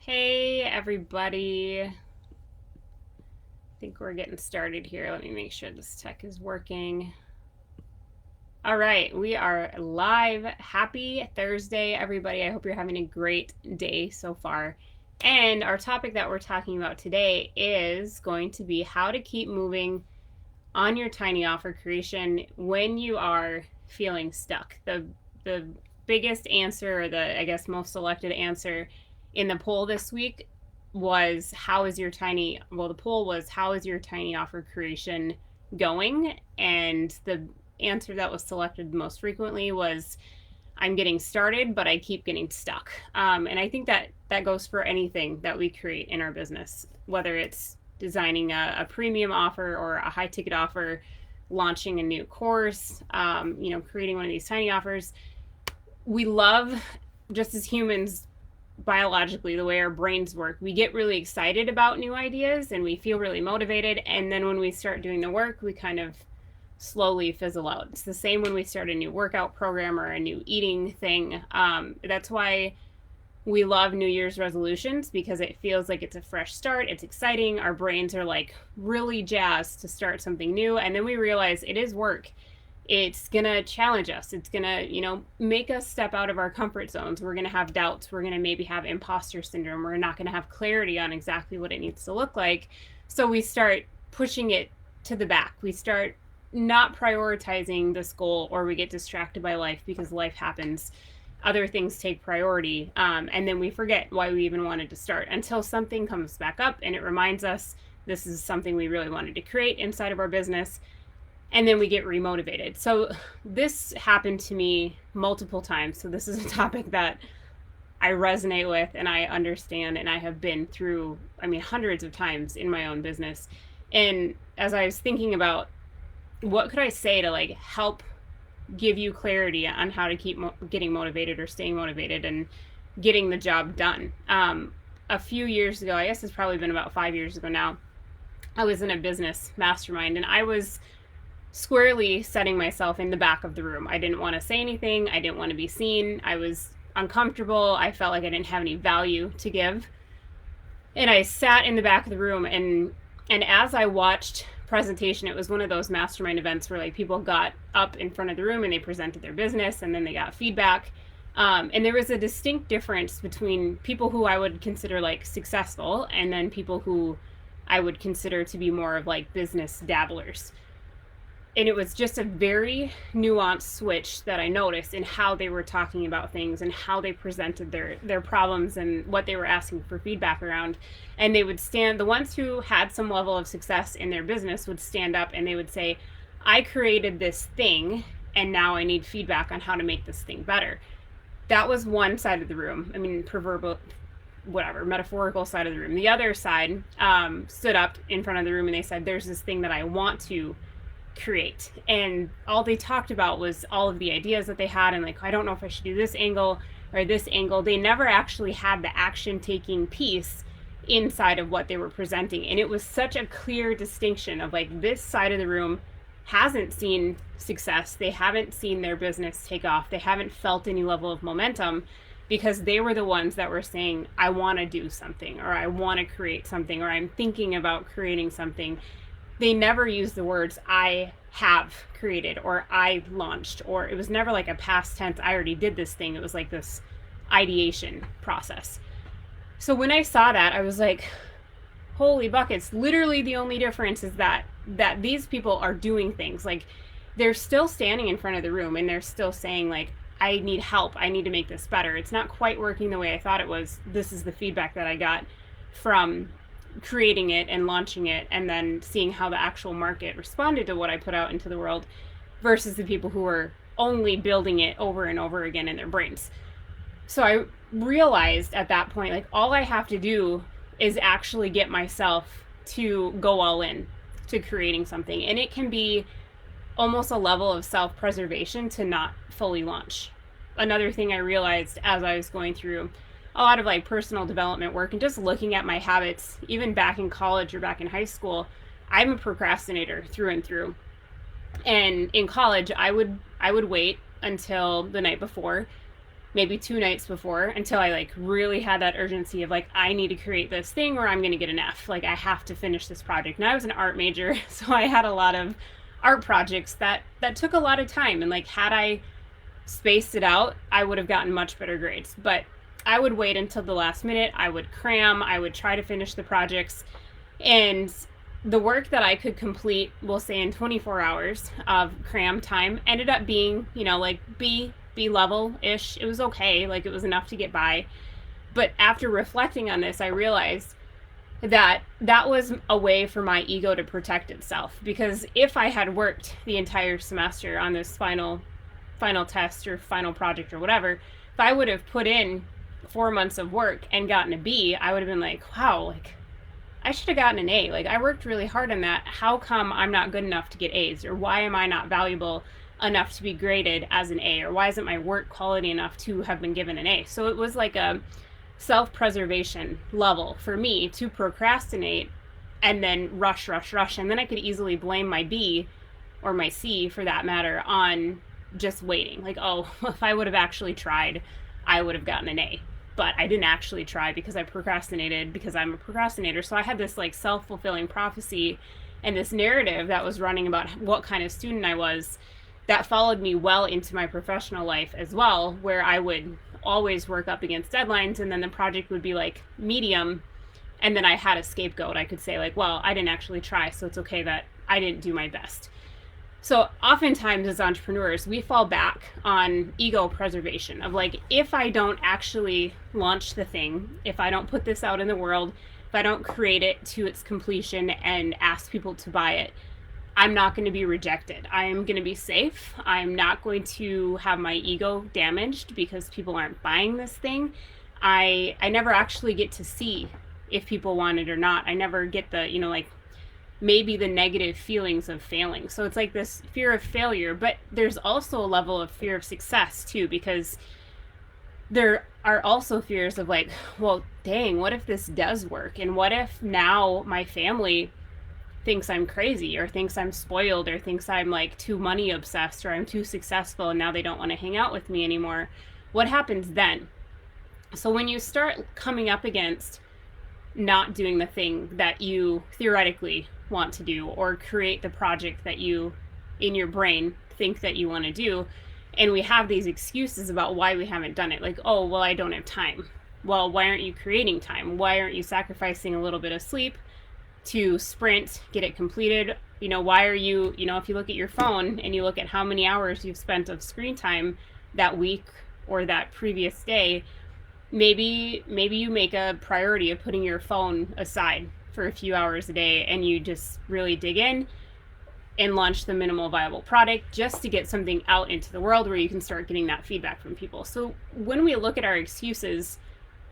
Hey everybody. I think we're getting started here. Let me make sure this tech is working. All right, we are live. Happy Thursday, everybody. I hope you're having a great day so far. And our topic that we're talking about today is going to be how to keep moving on your tiny offer creation when you are feeling stuck. The biggest answer, or the most selected answer in the poll this week was the poll was how is your tiny offer creation going? And the answer that was selected most frequently was I'm getting started, but I keep getting stuck. And I think that goes for anything that we create in our business, whether it's designing a premium offer or a high ticket offer, launching a new course, creating one of these tiny offers. We love, just as humans, biologically, the way our brains work, we get really excited about new ideas and we feel really motivated. And then when we start doing the work, we kind of slowly fizzle out. It's the same when we start a new workout program or a new eating thing. That's why we love New Year's resolutions, because it feels like it's a fresh start. It's exciting. Our brains are like really jazzed to start something new. And then we realize it is work. It's going to challenge us. It's going to, make us step out of our comfort zones. We're going to have doubts. We're going to maybe have imposter syndrome. We're not going to have clarity on exactly what it needs to look like. So we start pushing it to the back. We start not prioritizing this goal, or we get distracted by life because life happens. Other things take priority. And then we forget why we even wanted to start until something comes back up and it reminds us this is something we really wanted to create inside of our business. And then we get remotivated. So this happened to me multiple times. So this is a topic that I resonate with and I understand, and I have been through, hundreds of times in my own business. And as I was thinking about what could I say to like help give you clarity on how to keep getting motivated or staying motivated and getting the job done. A few years ago, I guess it's probably been about 5 years ago now, I was in a business mastermind and I was squarely setting myself in the back of the room. I didn't want to say anything. I didn't want to be seen. I was uncomfortable. I felt like I didn't have any value to give. And I sat in the back of the room, and as I watched presentation, it was one of those mastermind events where like people got up in front of the room and they presented their business and then they got feedback. And there was a distinct difference between people who I would consider like successful and then people who I would consider to be more of like business dabblers. And it was just a very nuanced switch that I noticed in how they were talking about things and how they presented their problems and what they were asking for feedback around. And they would the ones who had some level of success in their business would stand up and they would say, I created this thing and now I need feedback on how to make this thing better. That was one side of the room. Metaphorical side of the room. The other side stood up in front of the room and they said, there's this thing that I want to create, and all they talked about was all of the ideas that they had, and like, I don't know if I should do this angle or this angle. They never actually had the action taking piece inside of what they were presenting, and it was such a clear distinction of like, this side of the room hasn't seen success, they haven't seen their business take off, they haven't felt any level of momentum, because they were the ones that were saying, I want to do something, or I want to create something, or I'm thinking about creating something. They never used the words I have created or I launched, or it was never like a past tense, I already did this thing. It was like this ideation process. So when I saw that, I was like, holy buckets. Literally the only difference is that these people are doing things. Like, they're still standing in front of the room and they're still saying like, I need help. I need to make this better. It's not quite working the way I thought it was. This is the feedback that I got from creating it and launching it and then seeing how the actual market responded to what I put out into the world, versus the people who were only building it over and over again in their brains. So I realized at that point, like, all I have to do is actually get myself to go all in to creating something. And it can be almost a level of self-preservation to not fully launch. Another thing I realized as I was going through a lot of like personal development work and just looking at my habits, even back in college or back in high school, I'm a procrastinator through and through. And in college, I would wait until the night before maybe 2 nights before, until I like really had that urgency of like, I need to create this thing or I'm going to get an F. Like, I have to finish this project. And I was an art major, so I had a lot of art projects that took a lot of time. And like, had I spaced it out, I would have gotten much better grades. But I would wait until the last minute. I would cram. I would try to finish the projects. And the work that I could complete, we'll say in 24 hours of cram time, ended up being, like B level ish. It was okay. Like, it was enough to get by. But after reflecting on this, I realized that was a way for my ego to protect itself. Because if I had worked the entire semester on this final test or final project or whatever, if I would have put in 4 months of work and gotten a B, I would have been like, wow, like, I should have gotten an A. Like, I worked really hard on that. How come I'm not good enough to get A's? Or why am I not valuable enough to be graded as an A? Or why isn't my work quality enough to have been given an A? So it was like a self-preservation level for me to procrastinate and then rush. And then I could easily blame my B, or my C for that matter, on just waiting. Like, oh, if I would have actually tried, I would have gotten an A. But I didn't actually try because I procrastinated, because I'm a procrastinator. So I had this like self-fulfilling prophecy and this narrative that was running about what kind of student I was, that followed me well into my professional life as well, where I would always work up against deadlines, and then the project would be like medium, and then I had a scapegoat. I could say like, well, I didn't actually try, so it's okay that I didn't do my best. So oftentimes as entrepreneurs, we fall back on ego preservation of like, if I don't actually launch the thing, if I don't put this out in the world, if I don't create it to its completion and ask people to buy it, I'm not going to be rejected. I'm going to be safe. I'm not going to have my ego damaged because people aren't buying this thing. I never actually get to see if people want it or not. I never get the, like, maybe the negative feelings of failing. So it's like this fear of failure, but there's also a level of fear of success too, because there are also fears of like, well, dang, what if this does work? And what if now my family thinks I'm crazy, or thinks I'm spoiled, or thinks I'm like too money obsessed, or I'm too successful and now they don't want to hang out with me anymore? What happens then? So when you start coming up against not doing the thing that you theoretically want to do, or create the project that you in your brain think that you want to do, and we have these excuses about why we haven't done it, like, oh, well, I don't have time. Well, why aren't you creating time? Why aren't you sacrificing a little bit of sleep to sprint, get it completed? Why are you, if you look at your phone and you look at how many hours you've spent of screen time that week or that previous day, maybe you make a priority of putting your phone aside for a few hours a day, and you just really dig in and launch the minimal viable product just to get something out into the world where you can start getting that feedback from people. So when we look at our excuses,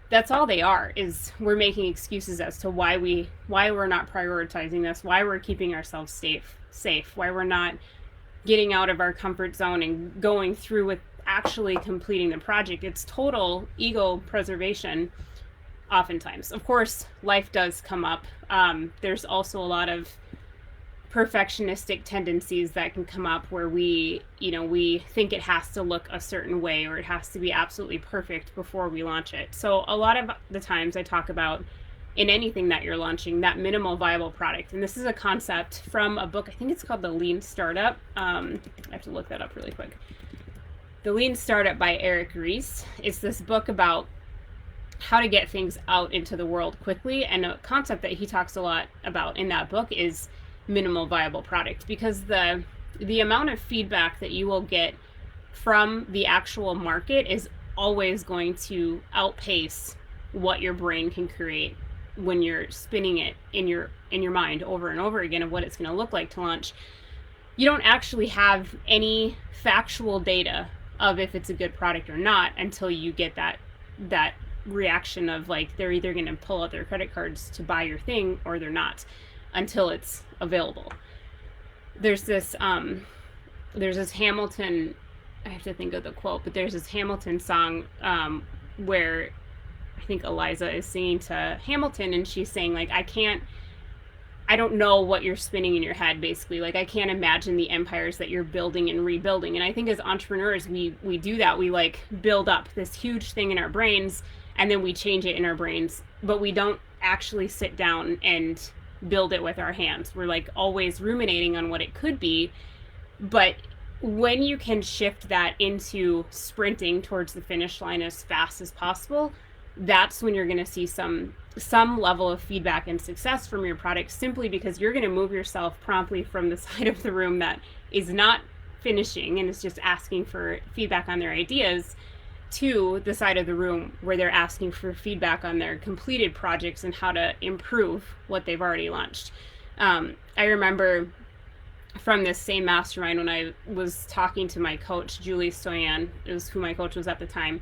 that's all they are, is we're making excuses as to why we're not prioritizing this, why we're keeping ourselves safe, why we're not getting out of our comfort zone and going through with actually completing the project. It's total ego preservation oftentimes. Of course, life does come up. There's also a lot of perfectionistic tendencies that can come up where we think it has to look a certain way, or it has to be absolutely perfect before we launch it. So a lot of the times I talk about, in anything that you're launching, that minimal viable product. And this is a concept from a book, I think it's called The Lean Startup. I have to look that up really quick. The Lean Startup by Eric Ries. It's this book about how to get things out into the world quickly. And a concept that he talks a lot about in that book is minimal viable product, because the amount of feedback that you will get from the actual market is always going to outpace what your brain can create when you're spinning it in your mind over and over again of what it's going to look like to launch. You don't actually have any factual data of if it's a good product or not until you get that reaction of like, they're either going to pull out their credit cards to buy your thing or they're not, until it's available. There's this Hamilton, I have to think of the quote, but there's this Hamilton song where I think Eliza is singing to Hamilton, and she's saying like, I can't I don't know what you're spinning in your head, basically. Like, I can't imagine the empires that you're building and rebuilding. And I think as entrepreneurs, we do that. We like build up this huge thing in our brains, and then we change it in our brains, but we don't actually sit down and build it with our hands. We're like always ruminating on what it could be. But when you can shift that into sprinting towards the finish line as fast as possible, that's when you're going to see some level of feedback and success from your product, simply because you're going to move yourself promptly from the side of the room that is not finishing and is just asking for feedback on their ideas to the side of the room where they're asking for feedback on their completed projects and how to improve what they've already launched. I remember from this same mastermind when I was talking to my coach, Julie Stoyan, is who my coach was at the time,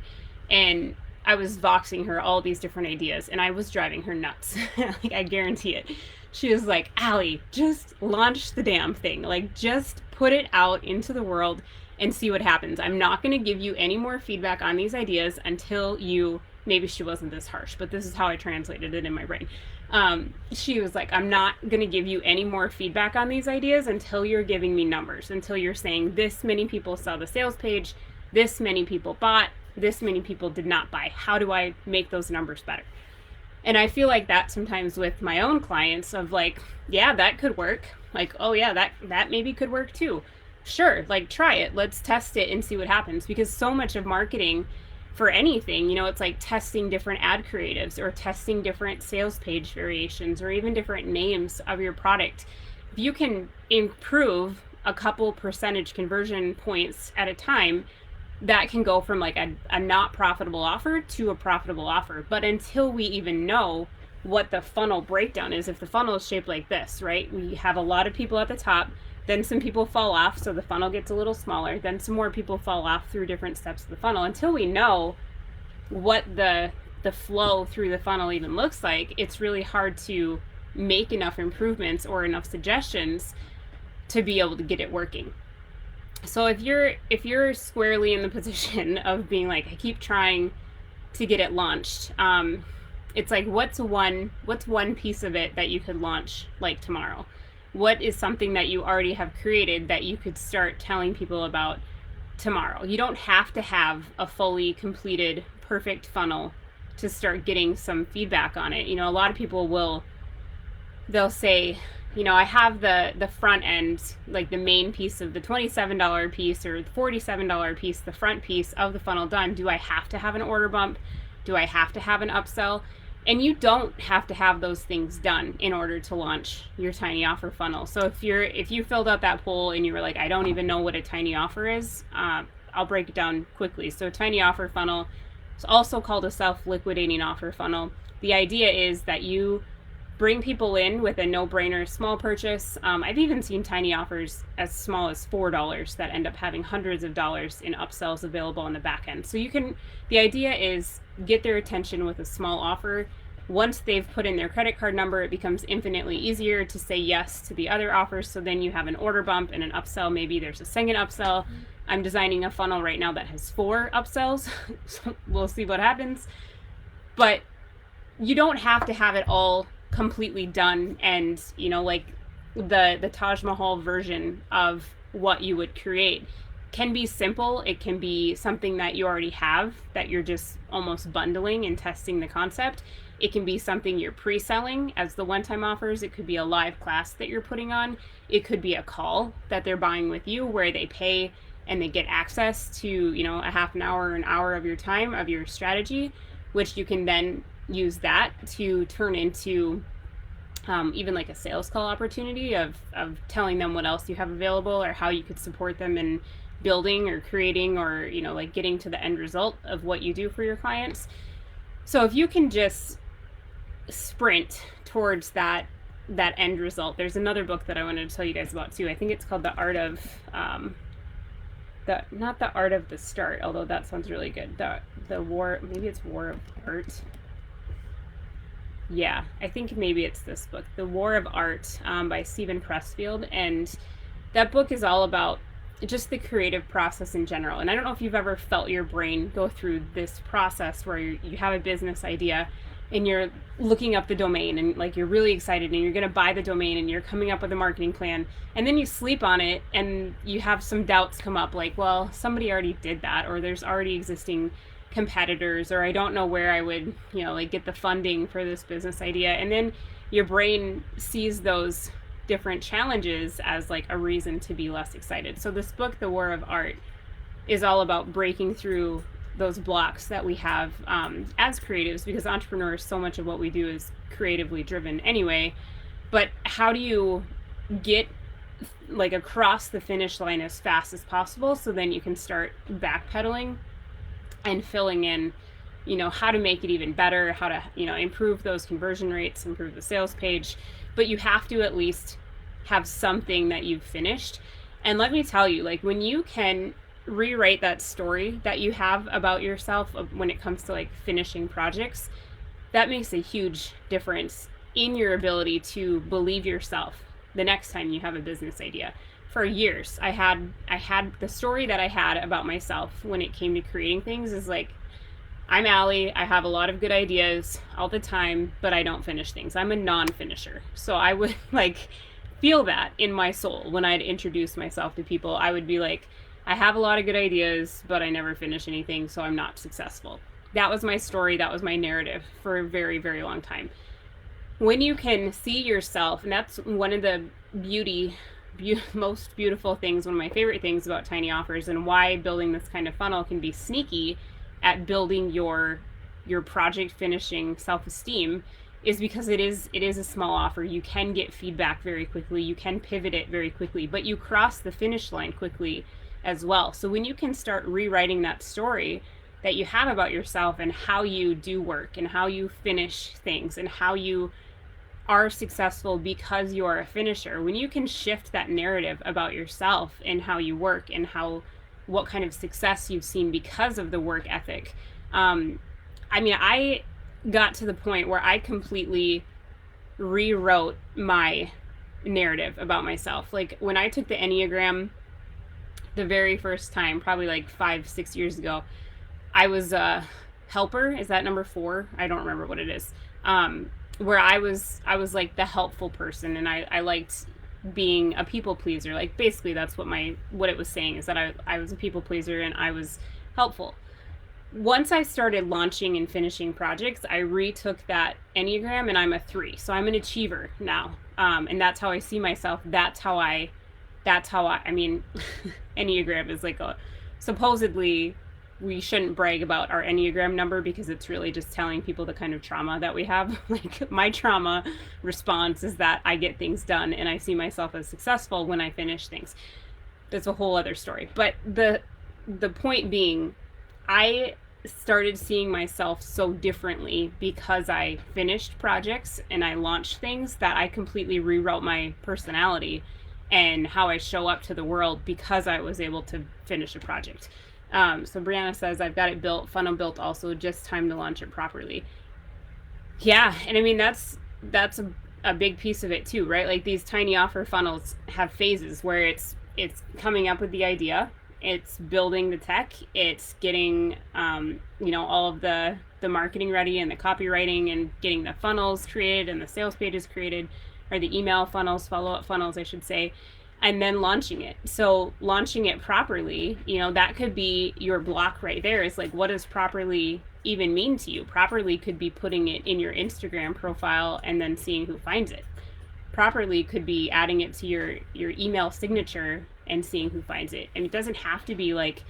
and I was voxing her all these different ideas, and I was driving her nuts. Like, I guarantee it. She was like, Allie, just launch the damn thing. Like, just put it out into the world and see what happens. I'm not going to give you any more feedback on these ideas until you, maybe she wasn't this harsh, but this is how I translated it in my brain. She was like, I'm not going to give you any more feedback on these ideas until you're giving me numbers, until you're saying this many people saw the sales page, this many people bought, this many people did not buy. How do I make those numbers better? And I feel like that sometimes with my own clients of like, yeah, that could work. Like, oh yeah, that maybe could work too. Sure, like try it. Let's test it and see what happens. Because so much of marketing for anything, it's like testing different ad creatives or testing different sales page variations or even different names of your product. If you can improve a couple percentage conversion points at a time, that can go from like a not profitable offer to a profitable offer. But until we even know what the funnel breakdown is, if the funnel is shaped like this, right? We have a lot of people at the top, then some people fall off, so the funnel gets a little smaller, then some more people fall off through different steps of the funnel. Until we know what the flow through the funnel even looks like, it's really hard to make enough improvements or enough suggestions to be able to get it working. So if you're squarely in the position of being like, I keep trying to get it launched, it's like, what's one piece of it that you could launch like tomorrow? What is something that you already have created that you could start telling people about tomorrow? You don't have to have a fully completed, perfect funnel to start getting some feedback on it. A lot of people they'll say, I have the front end, like the main piece of the $27 piece or the $47 piece, the front piece of the funnel done. Do I have to have an order bump? Do I have to have an upsell? And you don't have to have those things done in order to launch your tiny offer funnel. So if you filled out that poll and you were like, I don't even know what a tiny offer is, I'll break it down quickly. So a tiny offer funnel is also called a self-liquidating offer funnel. The idea is that you bring people in with a no-brainer small purchase. I've even seen tiny offers as small as $4 that end up having hundreds of dollars in upsells available on the back end. So the idea is get their attention with a small offer. Once they've put in their credit card number, it becomes infinitely easier to say yes to the other offers. So then you have an order bump and an upsell. Maybe there's a second upsell. I'm designing a funnel right now that has 4 upsells. So we'll see what happens. But you don't have to have it all completely done and like the Taj Mahal version of what you would create can be simple. It can be something that you already have that you're just almost bundling and testing the concept. It can be something you're pre-selling as the one-time offers. It could be a live class that you're putting on. It could be a call that they're buying with you where they pay and they get access to a half an hour or an hour of your time of your strategy, which you can then use that to turn into even like a sales call opportunity of telling them what else you have available or how you could support them in building or creating or like getting to the end result of what you do for your clients. So if you can just sprint towards that end result, there's another book that I wanted to tell you guys about too. I think it's called The Art of not the Art of the Start, although that sounds really good. The War, maybe it's War of Art. Yeah, I think maybe it's this book, The War of Art, by Stephen Pressfield. And that book is all about just the creative process in general. And I don't know if you've ever felt your brain go through this process where you have a business idea and you're looking up the domain and like you're really excited and you're going to buy the domain and you're coming up with a marketing plan, and then you sleep on it and you have some doubts come up, like, well, somebody already did that, or there's already existing competitors, or I don't know where I would, like get the funding for this business idea. And then your brain sees those different challenges as like a reason to be less excited. So this book, The War of Art, is all about breaking through those blocks that we have as creatives, because entrepreneurs, so much of what we do is creatively driven anyway. But how do you get like across the finish line as fast as possible, so then you can start backpedaling and filling in, how to make it even better, how to, improve those conversion rates, improve the sales page. But you have to at least have something that you've finished. And let me tell you, like, when you can rewrite that story that you have about yourself when it comes to like finishing projects, that makes a huge difference in your ability to believe yourself the next time you have a business idea. For years, I had the story that I had about myself when it came to creating things is like, I'm Allie, I have a lot of good ideas all the time, but I don't finish things. I'm a non-finisher. So I would like feel that in my soul when I'd introduce myself to people. I would be like, I have a lot of good ideas, but I never finish anything, so I'm not successful. That was my story, that was my narrative for a very, very long time. When you can see yourself, and that's one of the most beautiful things, one of my favorite things about tiny offers, and why building this kind of funnel can be sneaky at building your project finishing self-esteem, is because it is a small offer. You can get feedback very quickly, you can pivot it very quickly, but you cross the finish line quickly as well. So when you can start rewriting that story that you have about yourself and how you do work and how you finish things and how you are successful because you are a finisher, when you can shift that narrative about yourself and how you work and what kind of success you've seen because of the work ethic. I got to the point where I completely rewrote my narrative about myself. Like when I took the Enneagram the very first time, probably like 5-6 years ago, I was a helper. Is that number 4? I don't remember what it is. Where I was like the helpful person, and I liked being a people pleaser. Like basically that's what it was saying, is that I was a people pleaser and I was helpful. Once I started launching and finishing projects, I retook that Enneagram and I'm a 3. So I'm an achiever now. And that's how I see myself. That's how I mean, Enneagram is like supposedly we shouldn't brag about our Enneagram number because it's really just telling people the kind of trauma that we have. Like my trauma response is that I get things done and I see myself as successful when I finish things. That's a whole other story. But the point being, I started seeing myself so differently because I finished projects and I launched things, that I completely rewrote my personality and how I show up to the world because I was able to finish a project. So Brianna says, I've got it built, funnel built also, just time to launch it properly. Yeah, and I mean, that's a big piece of it too, right? Like these tiny offer funnels have phases where it's coming up with the idea, it's building the tech, it's getting, all of the marketing ready and the copywriting and getting the funnels created and the sales pages created, or the email funnels, follow-up funnels, I should say, and then launching it. So launching it properly, that could be your block right there. Is like, what does properly even mean to you? Properly could be putting it in your Instagram profile and then seeing who finds it. Properly could be adding it to your email signature and seeing who finds it. And it doesn't have to be like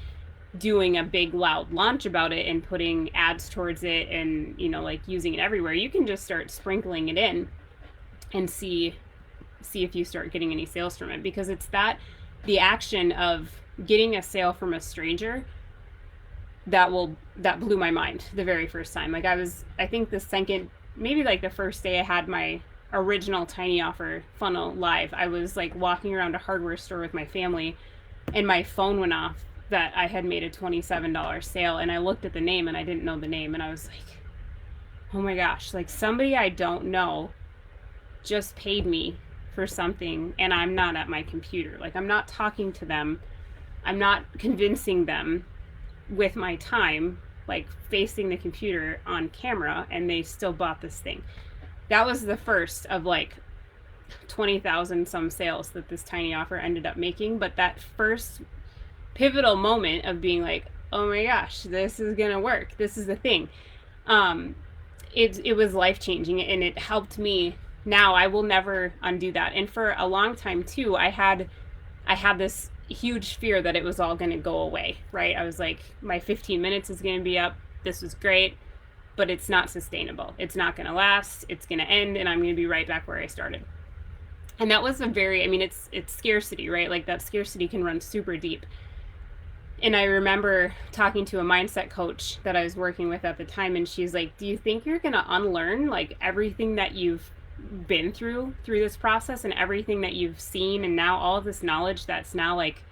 doing a big loud launch about it and putting ads towards it and, like using it everywhere. You can just start sprinkling it in and see if you start getting any sales from it, because it's the action of getting a sale from a stranger that blew my mind the very first time. Like I think maybe like the first day I had my original tiny offer funnel live, I was like walking around a hardware store with my family and my phone went off that I had made a $27 sale, and I looked at the name and I didn't know the name, and I was like, oh my gosh, like somebody I don't know just paid me for something and I'm not at my computer. Like I'm not talking to them. I'm not convincing them with my time, like facing the computer on camera, and they still bought this thing. That was the first of like 20,000 some sales that this tiny offer ended up making. But that first pivotal moment of being like, oh my gosh, this is gonna work, this is the thing, it was life changing, and it helped me. Now I will never undo that. And for a long time too, I had this huge fear that it was all going to go away, right? I was like, my 15 minutes is going to be up, this was great, but it's not sustainable, it's not going to last, it's going to end, and I'm going to be right back where I started. And that was a very, I mean, it's scarcity, right? Like that scarcity can run super deep. And I remember talking to a mindset coach that I was working with at the time, and she's like, do you think you're going to unlearn like everything that you've been through this process, and everything that you've seen, and now all of this knowledge that's now like,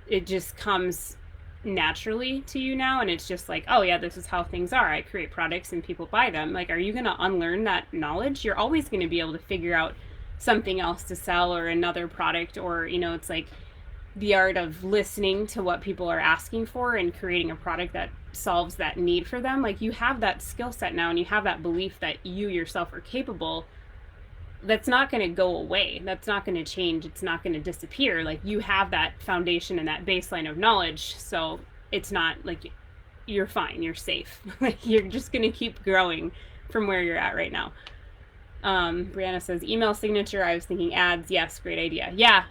it just comes naturally to you now, and it's just like, oh yeah, this is how things are, I create products and people buy them. Like, are you going to unlearn that knowledge? You're always going to be able to figure out something else to sell, or another product, or it's like the art of listening to what people are asking for and creating a product that solves that need for them. Like, you have that skill set now, and you have that belief that you yourself are capable. That's not going to go away, that's not going to change, it's not going to disappear. Like, you have that foundation and that baseline of knowledge, so it's not like you're fine, you're safe. Like, you're just going to keep growing from where you're at right now. Brianna says email signature, I was thinking ads. Yes, great idea. Yeah.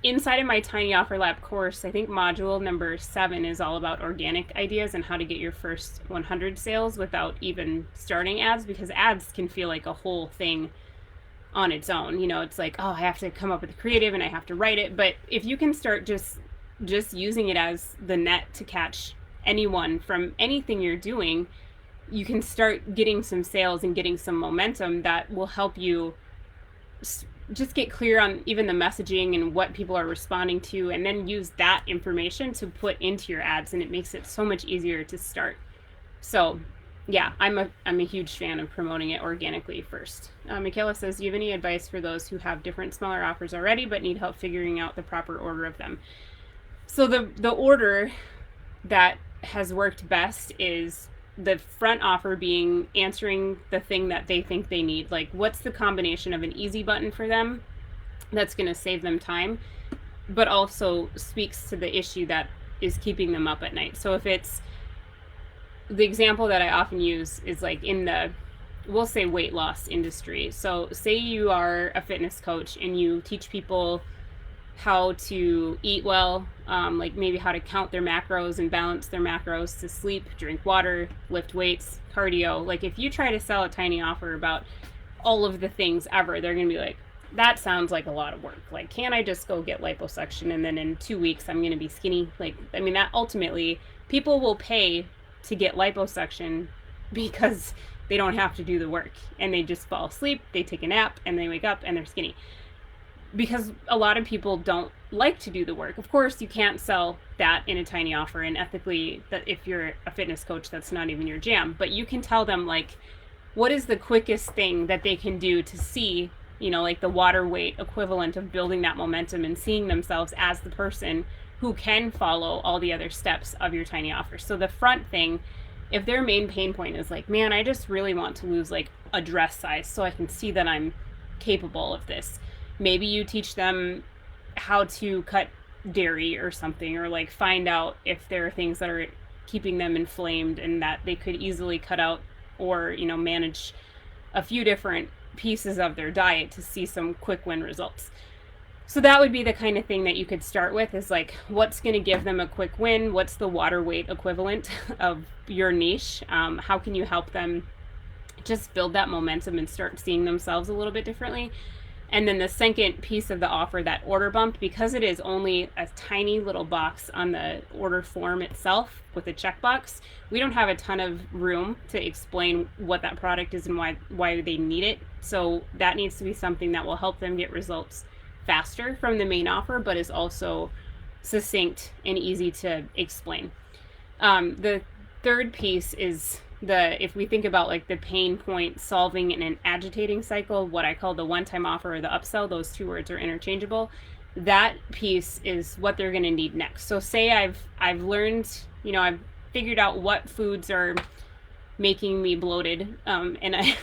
Inside of my Tiny Offer Lab course, I think module number 7 is all about organic ideas and how to get your first 100 sales without even starting ads, because ads can feel like a whole thing on its own. It's like, oh, I have to come up with the creative and I have to write it. But if you can start just using it as the net to catch anyone from anything you're doing, you can start getting some sales and getting some momentum that will help you just get clear on even the messaging and what people are responding to, and then use that information to put into your ads, and it makes it so much easier to start. So yeah, I'm a huge fan of promoting it organically first. Michaela says, do you have any advice for those who have different smaller offers already but need help figuring out the proper order of them? So the order that has worked best is the front offer being answering the thing that they think they need. Like, what's the combination of an easy button for them that's going to save them time, but also speaks to the issue that is keeping them up at night. So if it's, the example that I often use is like in the, we'll say, weight loss industry. So say you are a fitness coach and you teach people how to eat well, like maybe how to count their macros and balance their macros, to sleep, drink water, lift weights, cardio. Like, if you try to sell a tiny offer about all of the things ever, they're going to be like, that sounds like a lot of work. Like, can't I just go get liposuction and then in 2 weeks I'm going to be skinny? Like, I mean, that ultimately, people will pay to get liposuction because they don't have to do the work, and they just fall asleep, they take a nap, and they wake up and they're skinny. Because a lot of people don't like to do the work. Of course, you can't sell that in a tiny offer, and ethically, that if you're a fitness coach, that's not even your jam. But you can tell them, like, what is the quickest thing that they can do to see, like the water weight equivalent of building that momentum and seeing themselves as the person who can follow all the other steps of your tiny offer. So the front thing, if their main pain point is like, man, I just really want to lose like a dress size so I can see that I'm capable of this. Maybe you teach them how to cut dairy or something, or like find out if there are things that are keeping them inflamed and that they could easily cut out, or manage a few different pieces of their diet to see some quick win results. So that would be the kind of thing that you could start with, is like, what's going to give them a quick win? What's the water weight equivalent of your niche? How can you help them just build that momentum and start seeing themselves a little bit differently? And then the second piece of the offer, that order bump, because it is only a tiny little box on the order form itself with a checkbox, we don't have a ton of room to explain what that product is and why they need it. So that needs to be something that will help them get results faster from the main offer, but is also succinct and easy to explain. The third piece is if we think about like the pain point solving in an agitating cycle, what I call the one-time offer or the upsell, those two words are interchangeable. that piece is what they're going to need next. So say I've learned, I've figured out what foods are making me bloated, and I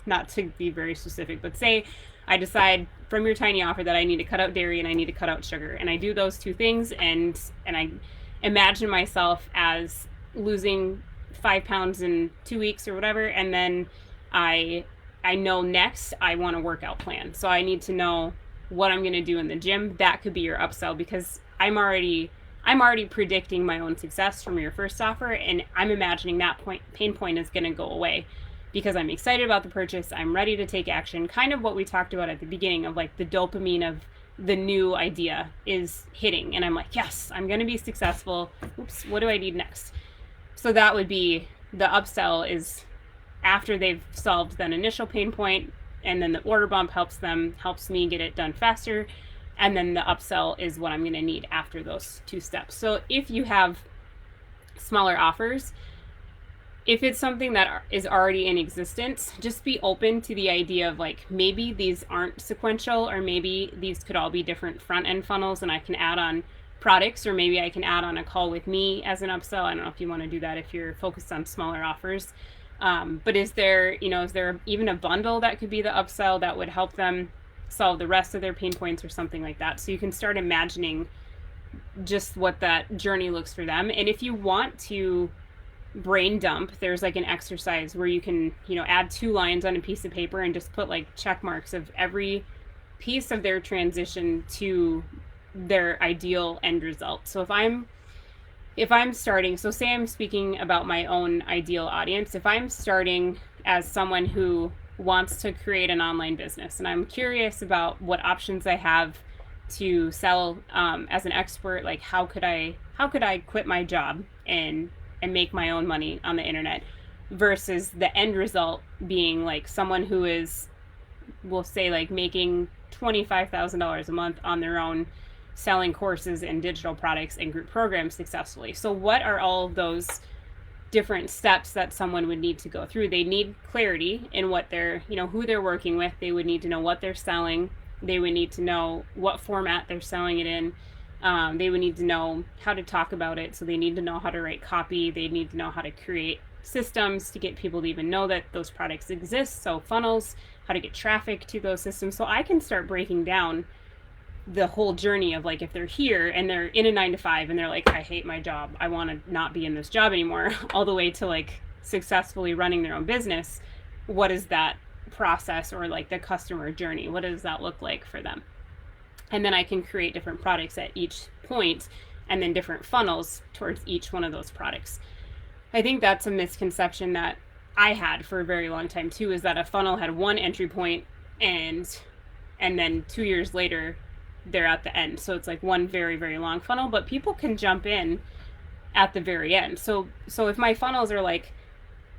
not to be very specific, but say I decide from your tiny offer that I need to cut out dairy and I need to cut out sugar, and I do those two things, and I imagine myself as losing 5 pounds in 2 weeks or whatever, and then I know next I want a workout plan, so I need to know what I'm going to do in the gym. That could be your upsell, because I'm already predicting my own success from your first offer, and I'm imagining that pain point is going to go away because I'm excited about the purchase. I'm ready to take action. Kind of what we talked about at the beginning of like the dopamine of the new idea is hitting, and I'm like, yes, I'm going to be successful. Oops, what do I need next? So that would be the upsell, is after they've solved that initial pain point, and then the order bump helps me get it done faster. And then the upsell is what I'm going to need after those two steps. So if you have smaller offers, if it's something that is already in existence, just be open to the idea of like, maybe these aren't sequential, or maybe these could all be different front end funnels and I can add on products, or maybe I can add on a call with me as an upsell. I don't know if you want to do that if you're focused on smaller offers. But is there even a bundle that could be the upsell that would help them solve the rest of their pain points or something like that? So you can start imagining just what that journey looks for them. And if you want to brain dump, there's like an exercise where you can, add 2 lines on a piece of paper and just put like check marks of every piece of their transition to their ideal end result. So if I'm starting, so say I'm speaking about my own ideal audience, if I'm starting as someone who wants to create an online business and I'm curious about what options I have to sell as an expert, like how could I quit my job and make my own money on the internet, versus the end result being like someone who is, we'll say, like making $25,000 a month on their own, selling courses and digital products and group programs successfully. So what are all of those different steps that someone would need to go through? They need clarity in what they're, who they're working with. They would need to know what they're selling. They would need to know what format they're selling it in. They would need to know how to talk about it. So they need to know how to write copy. They need to know how to create systems to get people to even know that those products exist. So funnels, how to get traffic to those systems. So I can start breaking down the whole journey of like, if they're here and they're in a 9-to-5 and they're like, I hate my job, I want to not be in this job anymore, all the way to like successfully running their own business. What is that process, or like the customer journey? What does that look like for them? And then I can create different products at each point, and then different funnels towards each one of those products. I think that's a misconception that I had for a very long time too, is that a funnel had one entry point and then 2 years later they're at the end. So it's like one very, very long funnel, but people can jump in at the very end. So if my funnels are like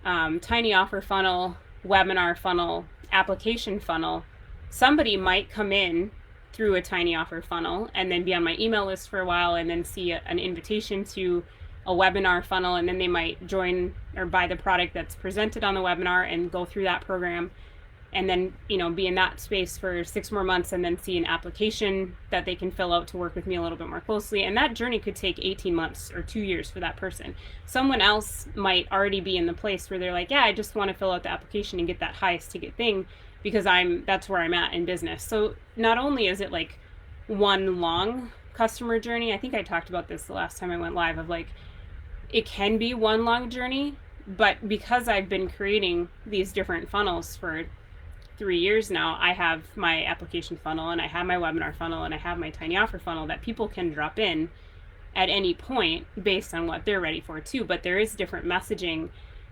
tiny offer funnel, webinar funnel, application funnel, somebody might come in through a tiny offer funnel and then be on my email list for a while, and then see an invitation to a webinar funnel, and then they might join or buy the product that's presented on the webinar and go through that program, and then be in that space for 6 more months, and then see an application that they can fill out to work with me a little bit more closely. And that journey could take 18 months or 2 years for that person. Someone else might already be in the place where they're like, yeah, I just want to fill out the application and get that highest ticket thing because that's where I'm at in business. So not only is it like one long customer journey, I think I talked about this the last time I went live, of like, it can be one long journey, but because I've been creating these different funnels for 3 years now, I have my application funnel, and I have my webinar funnel, and I have my tiny offer funnel that people can drop in at any point based on what they're ready for too. But there is different messaging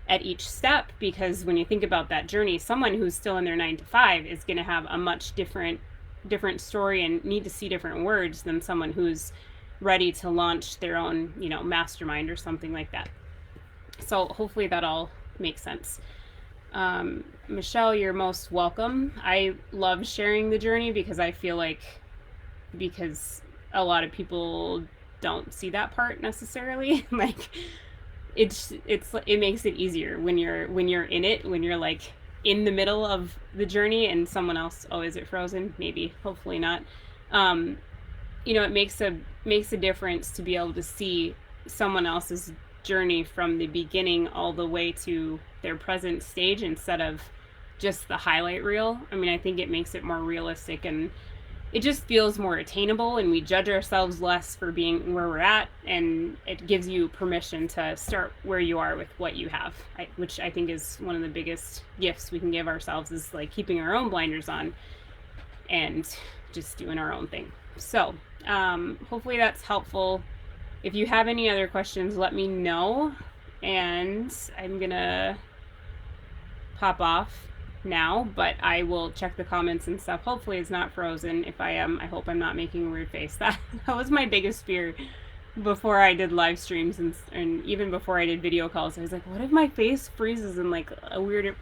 at each step, because when you think about that journey, someone who's still in their 9-to-5 is going to have a much different story and need to see different words than someone who's ready to launch their own, mastermind or something like that. So hopefully that all makes sense. Michelle, you're most welcome. I love sharing the journey because I feel like, because a lot of people don't see that part necessarily. Like it makes it easier when you're in it, when you're like in the middle of the journey and someone else, oh, is it frozen? Maybe, hopefully not. You know, it makes a difference to be able to see someone else's journey from the beginning all the way to their present stage instead of just the highlight reel. I mean, I think it makes it more realistic, and it just feels more attainable, and we judge ourselves less for being where we're at, and it gives you permission to start where you are with what you have, which I think is one of the biggest gifts we can give ourselves, is like keeping our own blinders on and just doing our own thing. So hopefully that's helpful. If you have any other questions, let me know, and I'm gonna pop off now, but I will check the comments and stuff. Hopefully it's not frozen. If I am, I hope I'm not making a weird face. That was my biggest fear before I did live streams, and even before I did video calls. I was like, what if my face freezes in like a weird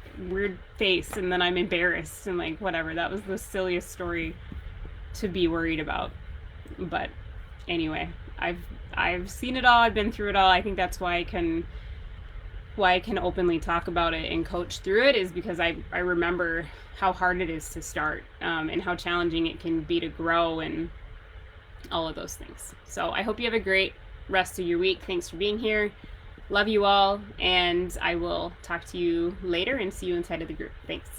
face, and then I'm embarrassed and like whatever. That was the silliest story to be worried about. But anyway, I've seen it all. I've been through it all. I think that's why I can openly talk about it and coach through it, is because I remember how hard it is to start, and how challenging it can be to grow and all of those things. So I hope you have a great rest of your week. Thanks for being here. Love you all, and I will talk to you later and see you inside of the group. Thanks.